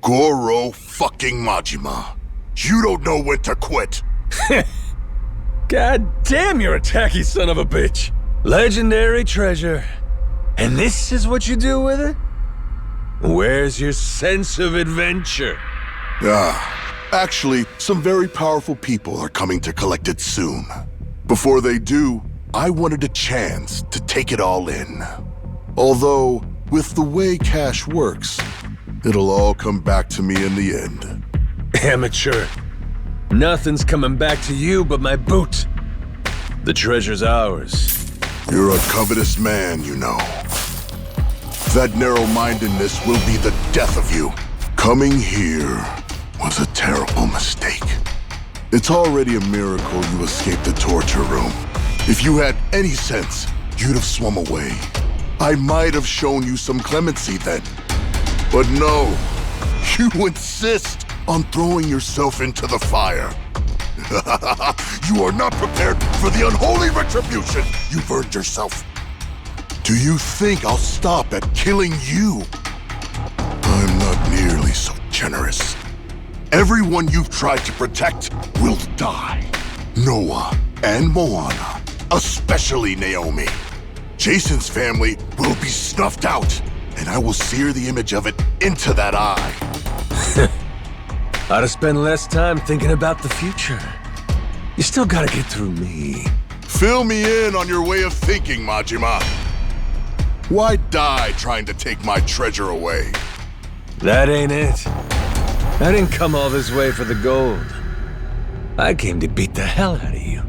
Goro fucking Majima. You don't know when to quit. God damn, you're a tacky son of a bitch. Legendary treasure. And this is what you do with it? Where's your sense of adventure? Actually, some very powerful people are coming to collect it soon. Before they do, I wanted a chance to take it all in. Although, with the way cash works, it'll all come back to me in the end. Amateur. Nothing's coming back to you but my boot. The treasure's ours. You're a covetous man, you know. That narrow-mindedness will be the death of you. Coming here was a terrible mistake. It's already a miracle you escaped the torture room. If you had any sense, you'd have swum away. I might have shown you some clemency then. But no, you insist on throwing yourself into the fire. You are not prepared for the unholy retribution you've earned yourself. Do you think I'll stop at killing you? I'm not nearly so generous. Everyone you've tried to protect will die. Noah and Moana, especially Naomi. Jason's family will be snuffed out, and I will sear the image of it into that eye. Ought to spend less time thinking about the future. You still gotta get through me. Fill me in on your way of thinking, Majima. Why die trying to take my treasure away? That ain't it. I didn't come all this way for the gold. I came to beat the hell out of you.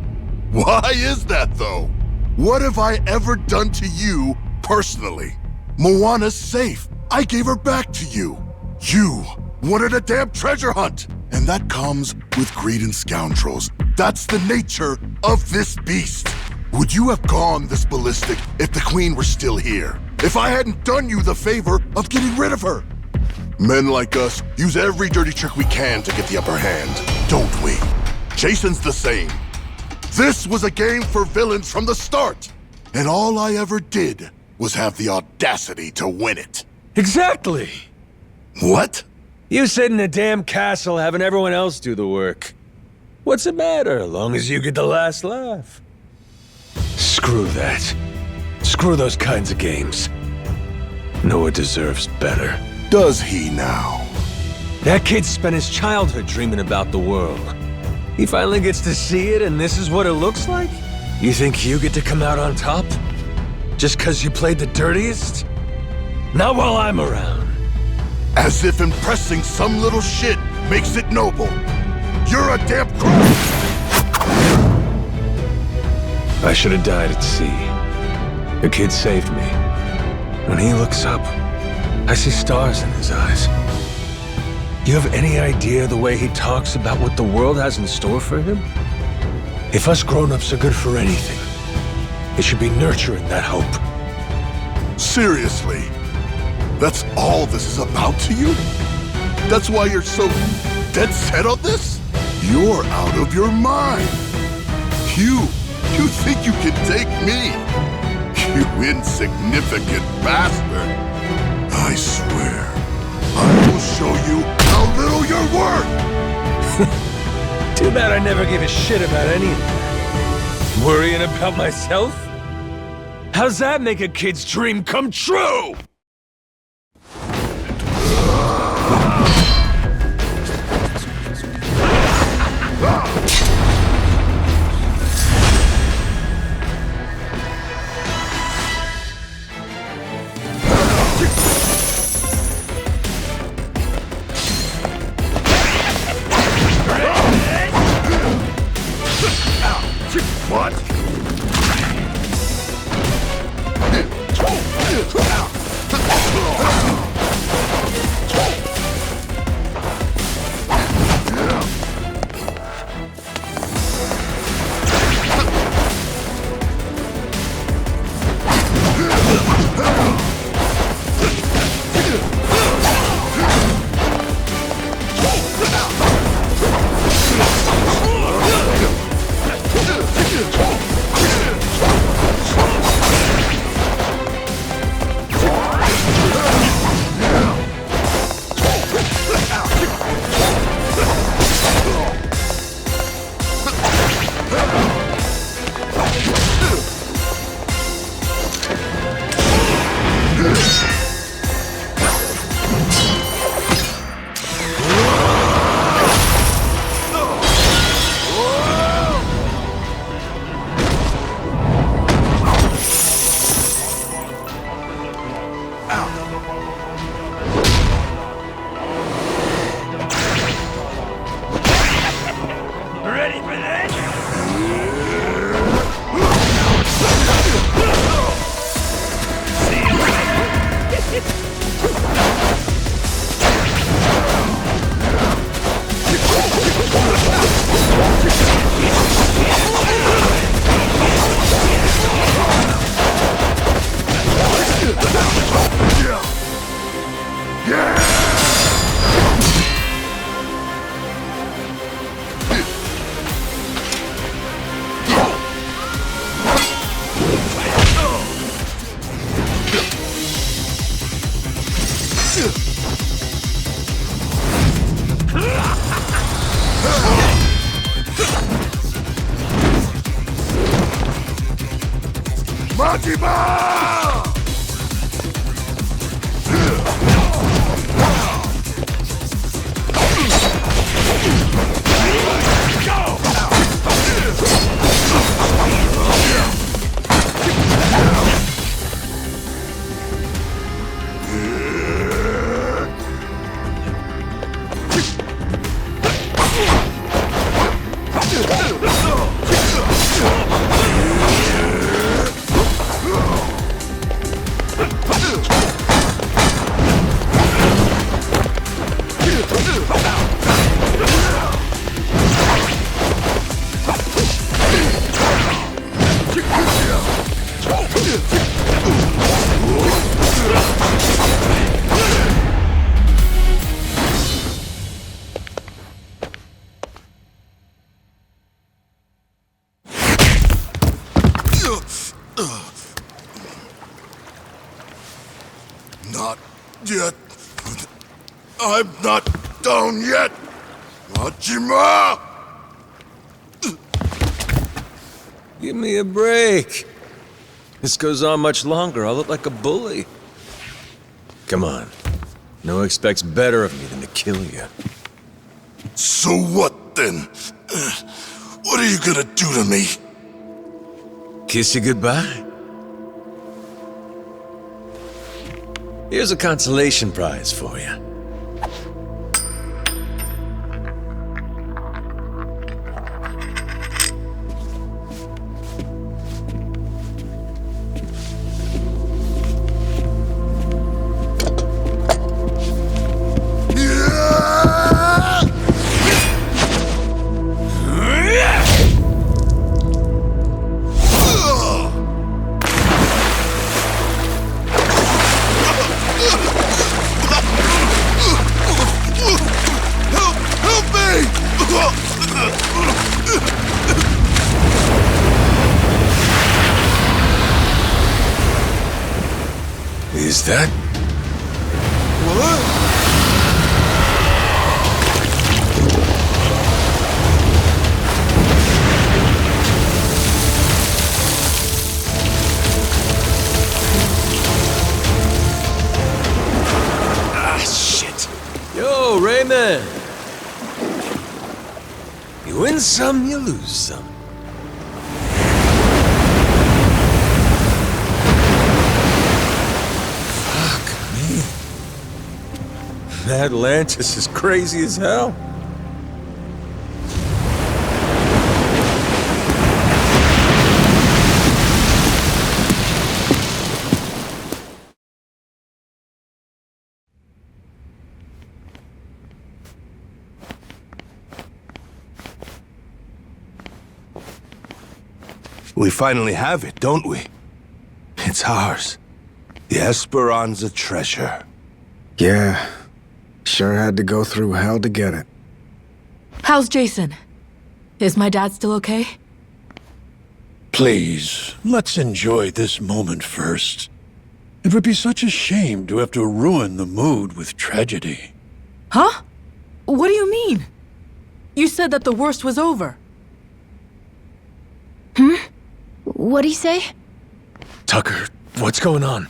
Why is that, though? What have I ever done to you, personally? Moana's safe. I gave her back to you. You wanted a damn treasure hunt. And that comes with greed and scoundrels. That's the nature of this beast. Would you have gone this ballistic if the Queen were still here? If I hadn't done you the favor of getting rid of her? Men like us use every dirty trick we can to get the upper hand, don't we? Jason's the same. This was a game for villains from the start. And all I ever did was have the audacity to win it. Exactly. What? You sit in a damn castle having everyone else do the work. What's the matter, as long as you get the last laugh? Screw that. Screw those kinds of games. Noah deserves better. Does he now? That kid spent his childhood dreaming about the world. He finally gets to see it, and this is what it looks like? You think you get to come out on top? Just because you played the dirtiest? Not while I'm around. As if impressing some little shit makes it noble. You're a damn crook! I should have died at sea. The kid saved me. When he looks up, I see stars in his eyes. You have any idea the way he talks about what the world has in store for him? If us grown-ups are good for anything, it should be nurturing that hope. Seriously? That's all this is about to you? That's why you're so dead set on this? You're out of your mind. You think you can take me? You insignificant bastard. I swear, I will show you how little you're worth. Too bad I never gave a shit about anything. Worrying about myself? How's that make a kid's dream come true? What? Majima! Not yet. I'm not down yet. Majima! Give me a break. This goes on much longer, I'll look like a bully. Come on. No one expects better of me than to kill you. So what then? What are you gonna do to me? Kiss you goodbye? Here's a consolation prize for you. Is that? What? Ah, shit. Yo, Raymond. You win some, you lose some. Atlantis is crazy as hell. We finally have it, don't we? It's ours. The Esperanza treasure. Yeah. Sure had to go through hell to get it. How's Jason? Is my dad still okay? Please, let's enjoy this moment first. It would be such a shame to have to ruin the mood with tragedy. Huh? What do you mean? You said that the worst was over. What'd he say? Tucker, what's going on?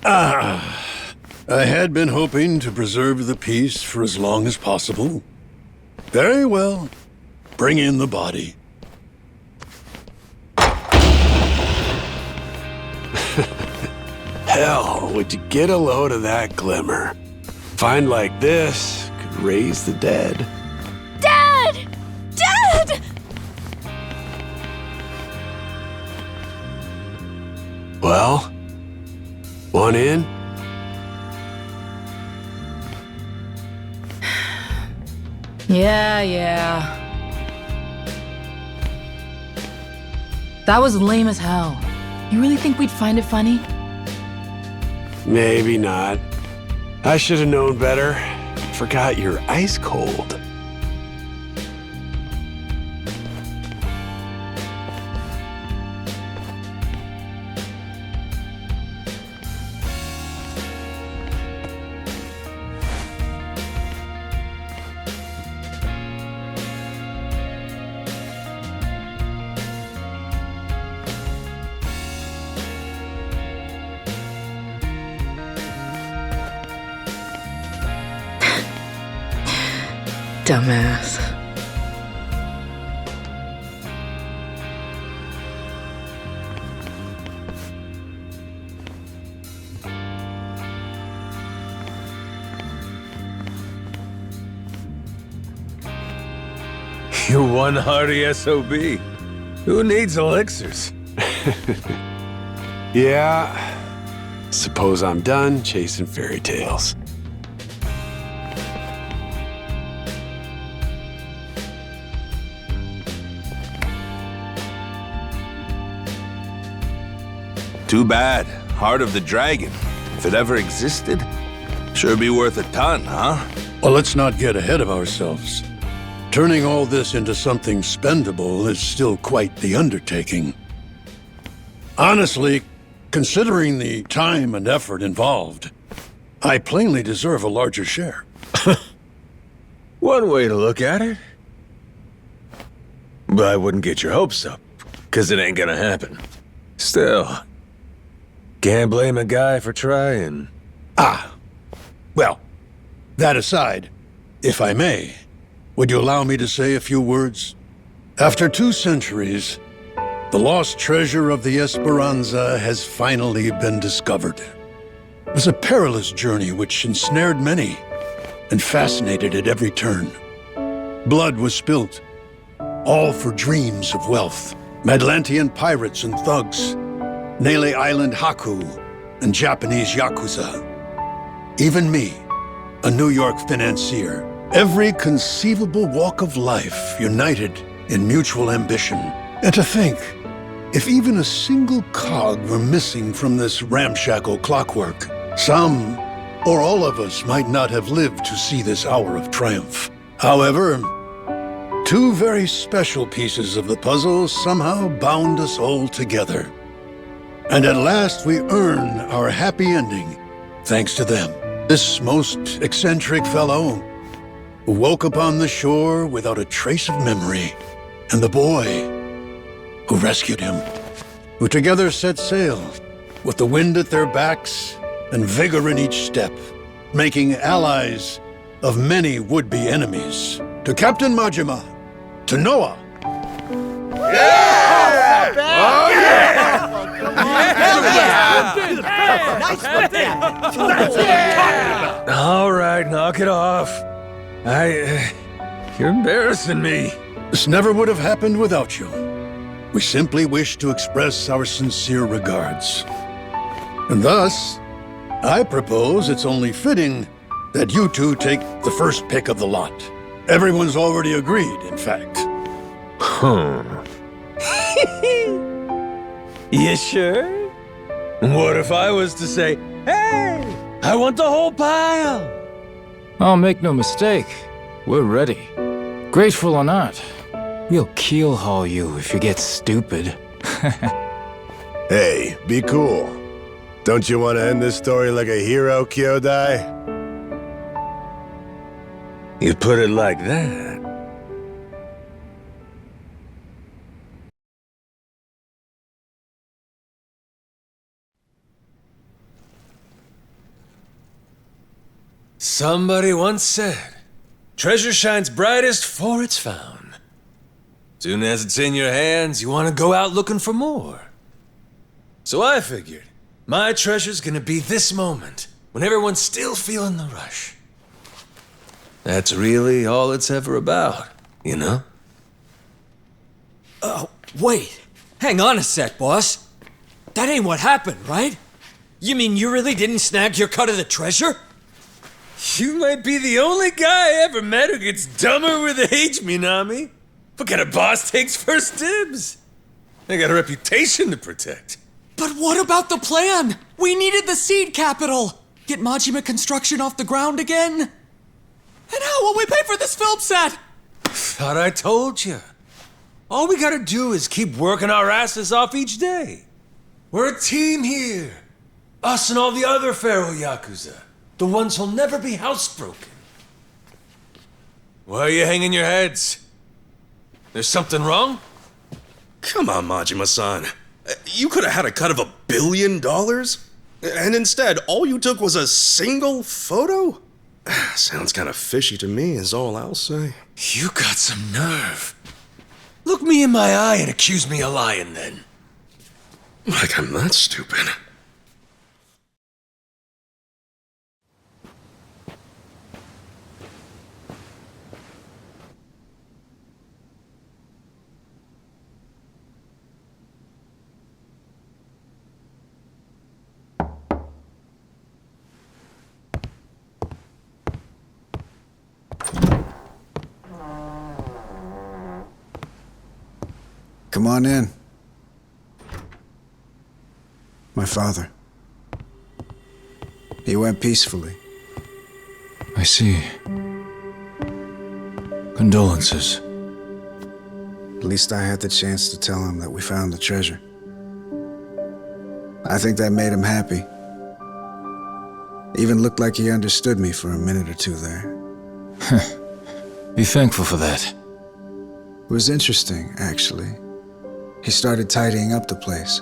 I had been hoping to preserve the peace for as long as possible. Very well. Bring in the body. Hell, would you get a load of that glimmer? Find like this could raise the dead. Dad! Dad! Well, one in? Yeah. That was lame as hell. You really think we'd find it funny? Maybe not. I should have known better. Forgot you're ice cold. Dumbass. You one hardy SOB. Who needs elixirs? Yeah. Suppose I'm done chasing fairy tales. Too bad. Heart of the Dragon. If it ever existed, sure be worth a ton, huh? Well, let's not get ahead of ourselves. Turning all this into something spendable is still quite the undertaking. Honestly, considering the time and effort involved, I plainly deserve a larger share. One way to look at it. But I wouldn't get your hopes up, because it ain't gonna happen. Still, can't blame a guy for trying. Well, that aside, if I may, would you allow me to say a few words? After 2 centuries, the lost treasure of the Esperanza has finally been discovered. It was a perilous journey which ensnared many and fascinated at every turn. Blood was spilt, all for dreams of wealth. Atlantean pirates and thugs, Nele Island Haku, and Japanese Yakuza. Even me, a New York financier. Every conceivable walk of life united in mutual ambition. And to think, if even a single cog were missing from this ramshackle clockwork, some or all of us might not have lived to see this hour of triumph. However, 2 very special pieces of the puzzle somehow bound us all together. And at last we earn our happy ending, thanks to them. This most eccentric fellow who woke upon the shore without a trace of memory, and the boy who rescued him, who together set sail with the wind at their backs and vigor in each step, making allies of many would-be enemies. To Captain Majima, to Noah. All right, knock it off. You're embarrassing me. This never would have happened without you. We simply wish to express our sincere regards. And thus, I propose it's only fitting that you 2 take the first pick of the lot. Everyone's already agreed, in fact. You sure? What if I was to say, hey, I want the whole pile? Oh, make no mistake. We're ready. Grateful or not, we'll keel haul you if you get stupid. Hey, be cool. Don't you want to end this story like a hero, Kyodai? You put it like that. Somebody once said, treasure shines brightest for it's found. Soon as it's in your hands, you want to go out looking for more. So I figured, my treasure's gonna be this moment, when everyone's still feeling the rush. That's really all it's ever about, you know? Wait. Hang on a sec, boss. That ain't what happened, right? You mean you really didn't snag your cut of the treasure? You might be the only guy I ever met who gets dumber with age, Minami. What kind of boss takes first dibs? I got a reputation to protect. But what about the plan? We needed the seed capital. Get Majima construction off the ground again? And how will we pay for this film set? Thought I told you. All we gotta do is keep working our asses off each day. We're a team here. Us and all the other Pharaoh Yakuza. The ones who'll never be housebroken. Why are you hanging your heads? There's something wrong? Come on, Majima-san. You could have had a cut of $1 billion? And instead, all you took was a single photo? Sounds kind of fishy to me, is all I'll say. You got some nerve. Look me in my eye and accuse me of lying, then. Like I'm that stupid. Come on in. My father. He went peacefully. I see. Condolences. At least I had the chance to tell him that we found the treasure. I think that made him happy. Even looked like he understood me for a minute or two there. Be thankful for that. It was interesting, actually. He started tidying up the place.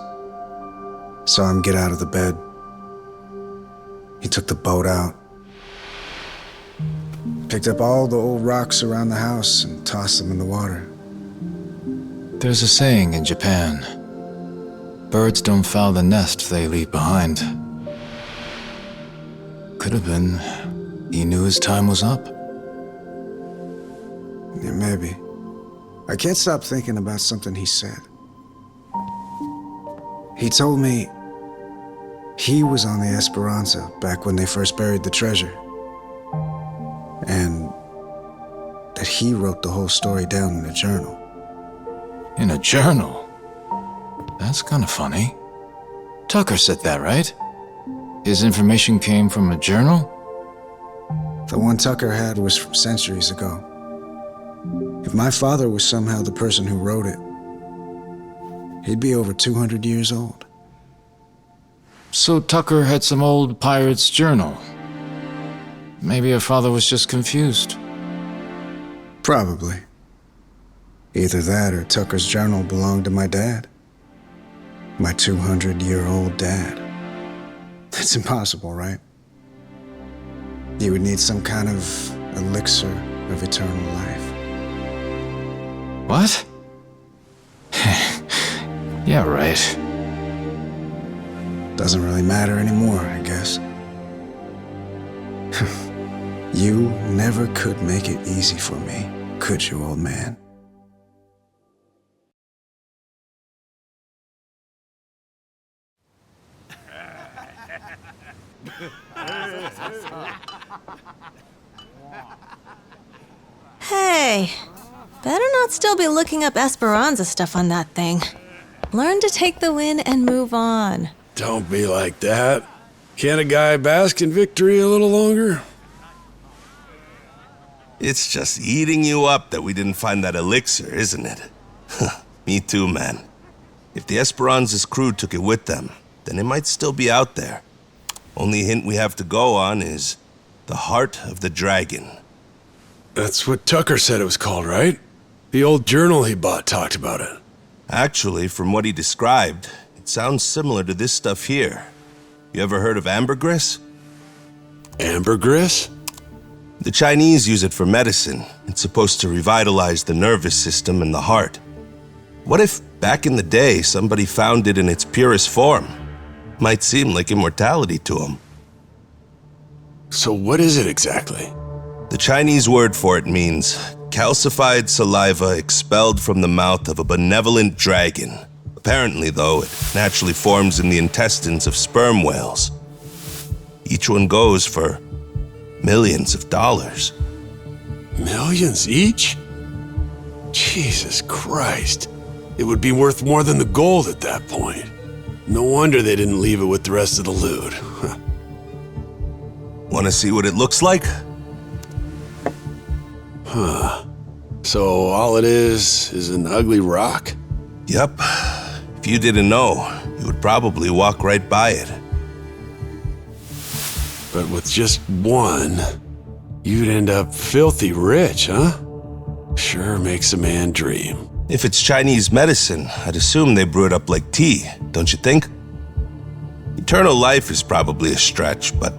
Saw him get out of the bed. He took the boat out. Picked up all the old rocks around the house and tossed them in the water. There's a saying in Japan. Birds don't foul the nest they leave behind. Could have been he knew his time was up. Yeah, maybe. I can't stop thinking about something he said. He told me he was on the Esperanza back when they first buried the treasure. And that he wrote the whole story down in a journal. In a journal? That's kind of funny. Tucker said that, right? His information came from a journal? The one Tucker had was from centuries ago. If my father was somehow the person who wrote it, he'd be over 200 years old. So Tucker had some old pirate's journal. Maybe your father was just confused. Probably. Either that or Tucker's journal belonged to my dad. My 200-year-old dad. That's impossible, right? You would need some kind of elixir of eternal life. What? Yeah, right. Doesn't really matter anymore, I guess. You never could make it easy for me, could you, old man? Hey, better not still be looking up Esperanza stuff on that thing. Learn to take the win and move on. Don't be like that. Can't a guy bask in victory a little longer? It's just eating you up that we didn't find that elixir, isn't it? Me too, man. If the Esperanza's crew took it with them, then it might still be out there. Only hint we have to go on is the Heart of the Dragon. That's what Tucker said it was called, right? The old journal he bought talked about it. Actually, from what he described, it sounds similar to this stuff here. You ever heard of ambergris? Ambergris? The Chinese use it for medicine. It's supposed to revitalize the nervous system and the heart. What if, back in the day, somebody found it in its purest form? Might seem like immortality to them. So what is it exactly? The Chinese word for it means calcified saliva expelled from the mouth of a benevolent dragon. Apparently, though, it naturally forms in the intestines of sperm whales. Each one goes for millions of dollars. Millions each? Jesus Christ. It would be worth more than the gold at that point. No wonder they didn't leave it with the rest of the loot. Want to see what it looks like? Huh. So all it is an ugly rock? Yep. If you didn't know, you would probably walk right by it. But with just one, you'd end up filthy rich, huh? Sure makes a man dream. If it's Chinese medicine, I'd assume they brew it up like tea, don't you think? Eternal life is probably a stretch, but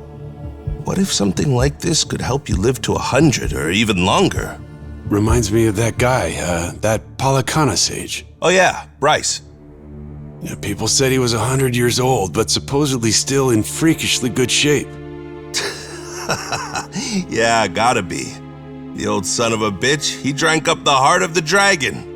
What if something like this could help you live to 100 or even longer? Reminds me of that guy, that Palakana sage. Oh yeah, Bryce. Yeah, people said he was 100 years old, but supposedly still in freakishly good shape. Yeah, gotta be. The old son of a bitch, he drank up the heart of the dragon.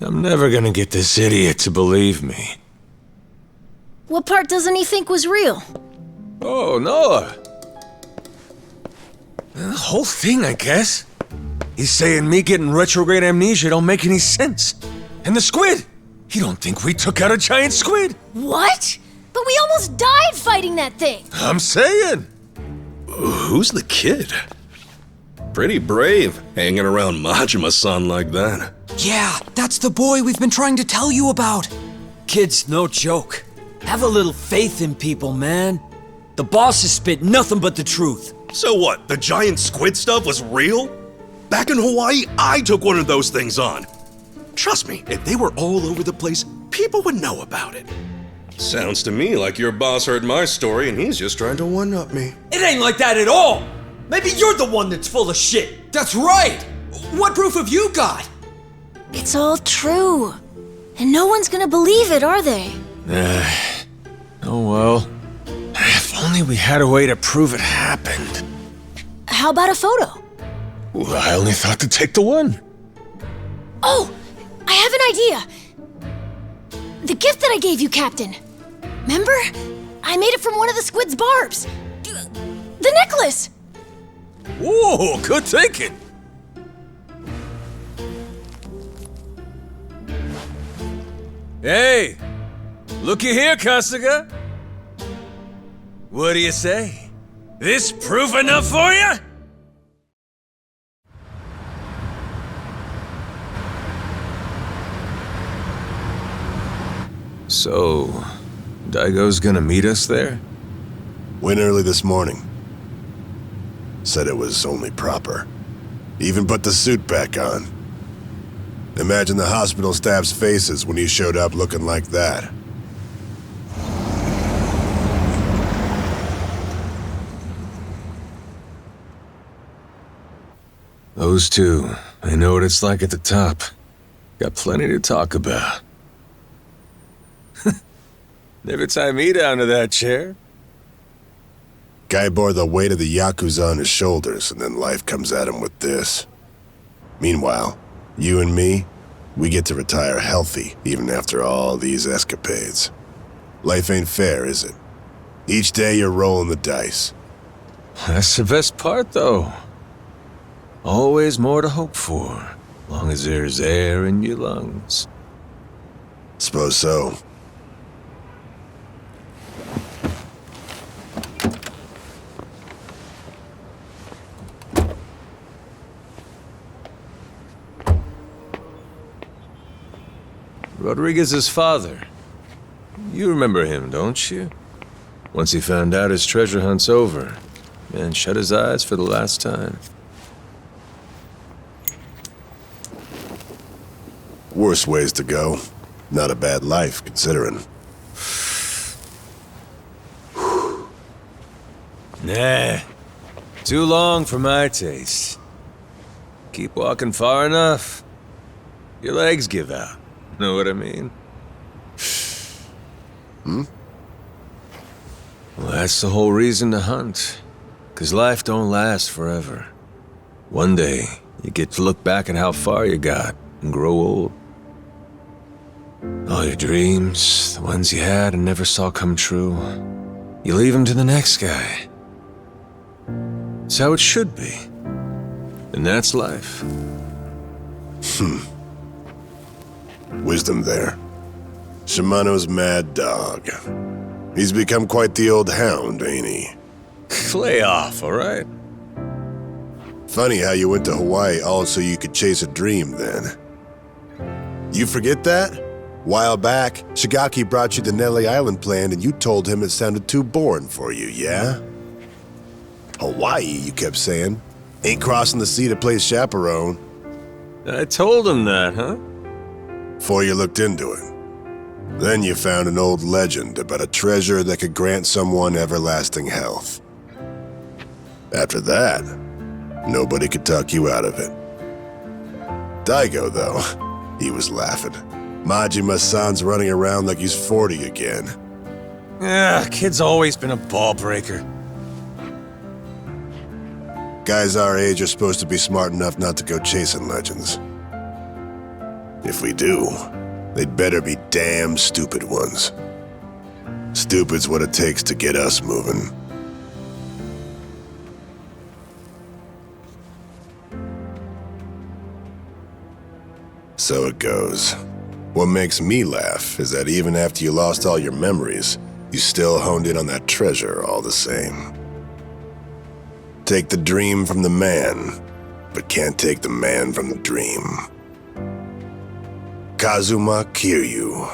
I'm never gonna get this idiot to believe me. What part doesn't he think was real? Oh, Noah. The whole thing, I guess. He's saying me getting retrograde amnesia don't make any sense. And the squid! He don't think we took out a giant squid! What? But we almost died fighting that thing! I'm saying! Who's the kid? Pretty brave, hanging around Majima-san like that. Yeah, that's the boy we've been trying to tell you about. Kid's no joke. Have a little faith in people, man. The boss has spit nothing but the truth. So what, the giant squid stuff was real? Back in Hawaii, I took one of those things on. Trust me, if they were all over the place, people would know about it. Sounds to me like your boss heard my story and he's just trying to one-up me. It ain't like that at all! Maybe you're the one that's full of shit! That's right! What proof have you got? It's all true. And no one's gonna believe it, are they? Oh well. If only we had a way to prove it happened. How about a photo? Well, I only thought to take the one. Oh! I have an idea! The gift that I gave you, Captain. Remember? I made it from one of the squid's barbs. The necklace! Whoa, good thinking. Hey, looky here, Kasuga. What do you say? This proof enough for you? So, Daigo's gonna meet us there? Went early this morning. Said it was only proper. Even put the suit back on. Imagine the hospital staff's faces when he showed up looking like that. Those two, I know what it's like at the top. Got plenty to talk about. Never tie me down to that chair. Guy bore the weight of the Yakuza on his shoulders, and then life comes at him with this. Meanwhile, you and me, we get to retire healthy, even after all these escapades. Life ain't fair, is it? Each day you're rolling the dice. That's the best part, though. Always more to hope for, long as there's air in your lungs. Suppose so. Rodriguez's father. You remember him, don't you? Once he found out his treasure hunt's over, man shut his eyes for the last time. Worse ways to go. Not a bad life, considering. Nah. Too long for my taste. Keep walking far enough, your legs give out. Know what I mean? Hmm? Well, that's the whole reason to hunt. 'Cause life don't last forever. One day, you get to look back at how far you got and grow old. All your dreams, the ones you had and never saw come true, you leave them to the next guy. It's how it should be. And that's life. Wisdom there. Shimano's mad dog. He's become quite the old hound, ain't he? Lay off, all right? Funny how you went to Hawaii all so you could chase a dream then. You forget that? While back, Shigaki brought you the Nelly Island plan and you told him it sounded too boring for you, yeah? Hawaii, you kept saying. Ain't crossing the sea to play chaperone. I told him that, huh? Before you looked into it. Then you found an old legend about a treasure that could grant someone everlasting health. After that, nobody could talk you out of it. Daigo, though, he was laughing. Majima-san's running around like he's 40 again. Kid's always been a ball breaker. Guys our age are supposed to be smart enough not to go chasing legends. If we do, they'd better be damn stupid ones. Stupid's what it takes to get us moving. So it goes. What makes me laugh is that even after you lost all your memories, you still honed in on that treasure all the same. Take the dream from the man, but can't take the man from the dream. Kazuma Kiryu.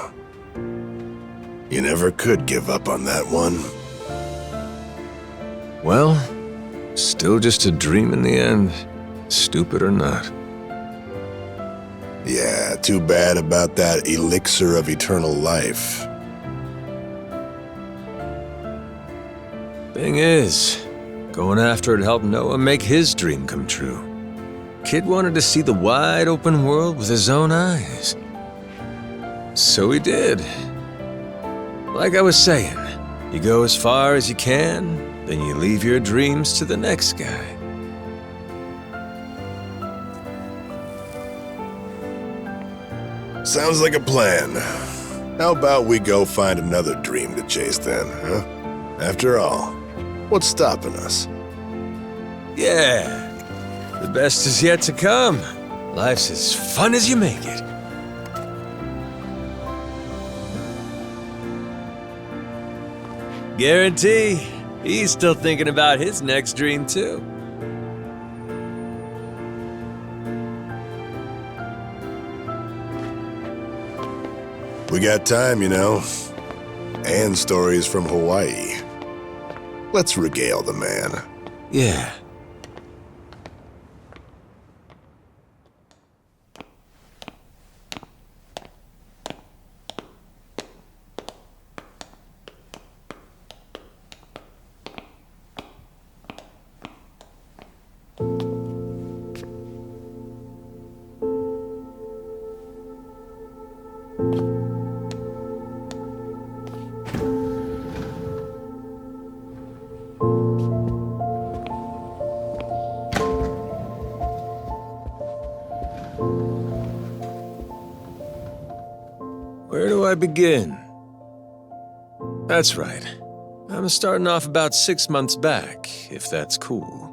You never could give up on that one. Well, still just a dream in the end, stupid or not. Yeah, too bad about that elixir of eternal life. Thing is, going after it helped Noah make his dream come true. Kid wanted to see the wide open world with his own eyes. So he did. Like I was saying, you go as far as you can, then you leave your dreams to the next guy. Sounds like a plan. How about we go find another dream to chase then, huh? After all, what's stopping us? Yeah, the best is yet to come. Life's as fun as you make it. Guarantee, he's still thinking about his next dream too. We got time, you know. And stories from Hawaii. Let's regale the man. Yeah. Where do I begin? That's right. I'm starting off about 6 months back, if that's cool.